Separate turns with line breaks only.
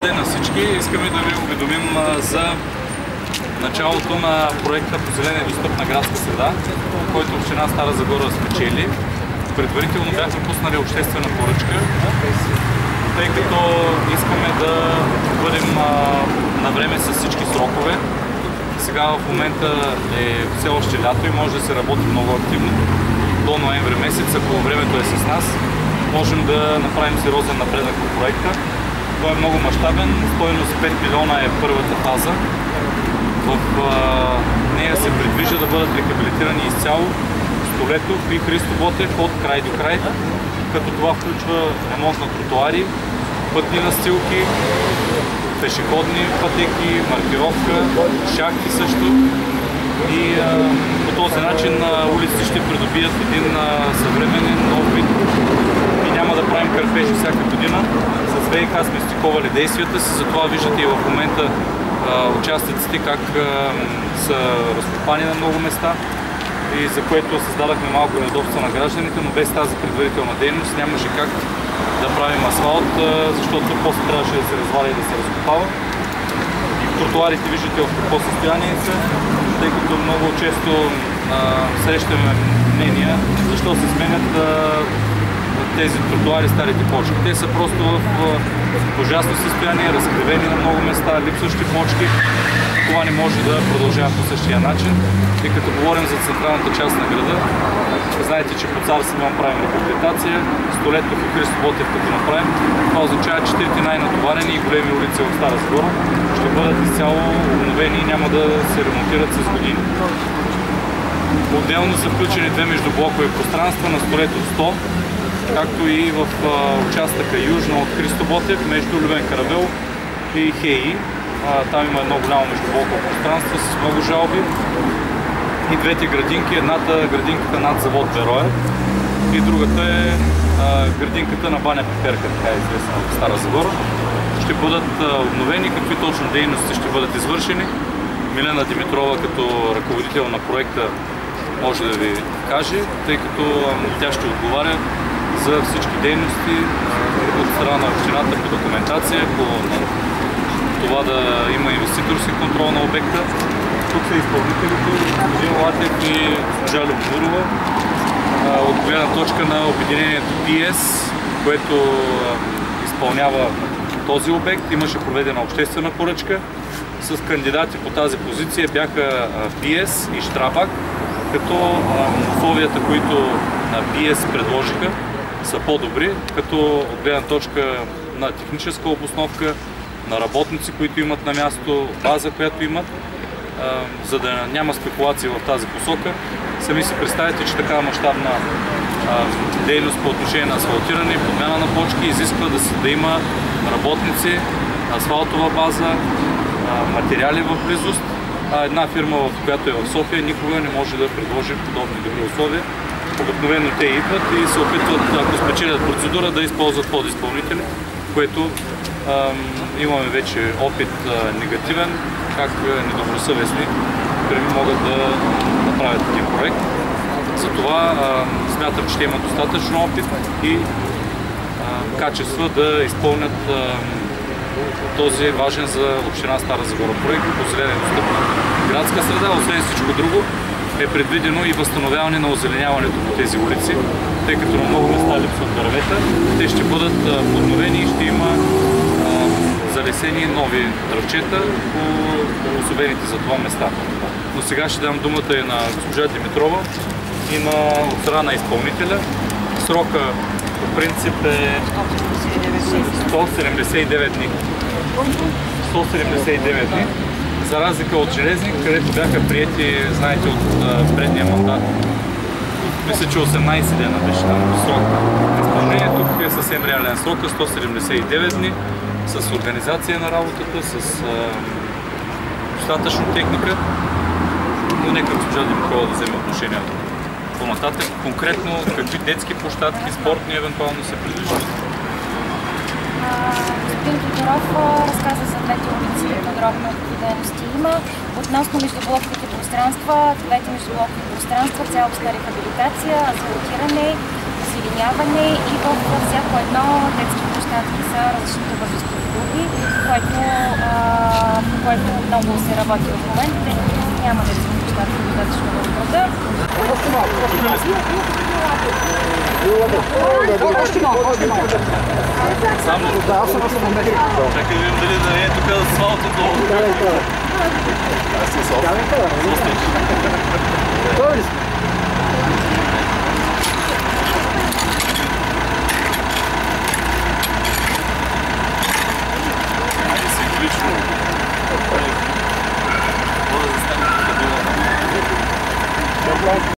На всички искаме да ви уведомим за началото на проекта по зелена и достъпна градска среда, който община Стара Загора спечели. Предварително бяхме пуснали обществена поръчка, тъй като искаме да бъдем на време с всички срокове. Сега в момента е все още лято и може да се работи много активно. До ноември месец, ако времето е с нас, можем да направим сериозен напредък по проекта. Той е много мащабен, стойност 5 милиона е първата фаза. В нея се предвижда да бъдат рехабилитирани изцяло Столетов и Христо Ботев от край до край, като това включва ремонт на тротоари, пътни настилки, пешеходни пътеки, маркировка, шахти също. И по този начин улиците ще придобият един съвременен нов вид и няма да правим кърпежи всяка година. С ВиК сме стиковали действията си, затова виждате и в момента участъците как са разкопани на много места и за което създадахме малко неудобства на гражданите, но без тази предварителна дейност нямаше как да правим асфалт, защото после трябваше да се разваля и да се разкопава. И тротуарите виждате в какво състояние са, тъй като много често срещаме мнения защо се сменят тези тротуари, старите почки. Те са просто в ужасно състояние, разкривени на много места, липсващи почки. Това не може да продължава по същия начин. И като говорим за централната част на града, знаете, че по Цар Симеон правим рехабилитация, Столетов и Христо Ботев като направим. Това означава, че четирите най-натоварени и големи улици в Стара Загора ще бъдат изцяло обновени и няма да се ремонтират с години. Отделно са включени две междублокови пространства на Столетов 100, както и в участъка южно от Христо Ботев, между Любен Каравел и Хеи. Там има едно голямо междублоково пространство с много жалби. И двете градинки, едната градинката над завод Бероя и другата е градинката на баня Пеперка, така е известна в Стара Загора. Ще бъдат обновени, какви точно дейности ще бъдат извършени. Милена Димитрова като ръководител на проекта може да ви каже, тъй като тя ще отговаря за всички дейности от страна на общината по документация, по това да има инвеститорски контрол на обекта. Тук са изпълнителите, господин Латев и госпожа Любомирова. От гледна точка на обединението PS, което изпълнява този обект, имаше проведена обществена поръчка. С кандидати по тази позиция бяха PS и Штрабак, като условията, които PS предложиха, са по-добри, като от гледна точка на техническа обосновка, на работници, които имат на място, база, която имат, за да няма спекулации в тази посока. Сами си представите, че такава мащабна дейност по отношение на асфалтиране и подмяна на почки изисква да има работници, асфалтова база, материали в близост. Една фирма, която е в София, никога не може да предложи подобни добри условия. Обикновено те идват и се опитват, ако спечелят процедура, да използват подизпълнители, което имаме вече опит негативен, как недобросъвестни фирми могат да направят такив проект. Затова смятам, че те имат достатъчно опит и качества да изпълнят този важен за община Стара Загора проект по зелена и достъпна градска среда. Освен всичко друго е предвидено и възстановяване на озеленяването по тези улици, тъй като на много места липсват дървета. Те ще бъдат подновени и ще има залесени нови дръвчета по обособените за това места. Но сега ще дам думата и на госпожа Димитрова и от страна на изпълнителя. Срока по принцип е 179 дни. 179 дни. За разлика от Железник, където бяха приети, знаете, от предния мандат. Мисля, че 18 дена беше там срок на изпълнение. Тук е съвсем реален срок, 179 дни, с организация на работата, с достатъчно техника. Но нека госпожа Димитрова да вземе отношение по-нататък. Конкретно какви детски площадки, спортни евентуално се предвиждат?
Господин Тодоров разказа за двете улици подробно какви дейности има. Относно междублоковите пространства, двете междублокови пространства, цялостна рехабилитация, асфалтиране, озеленяване и във всяко едно детски площадки са различните възрастови други, по което много се работи в момента, тъй като няма да развиват нещата достатъчно в града.
Само? Да, аз съм на метрик. Чакай, видим дали да е тук асфалта долу. Аз си асфалт. Добре ли сме?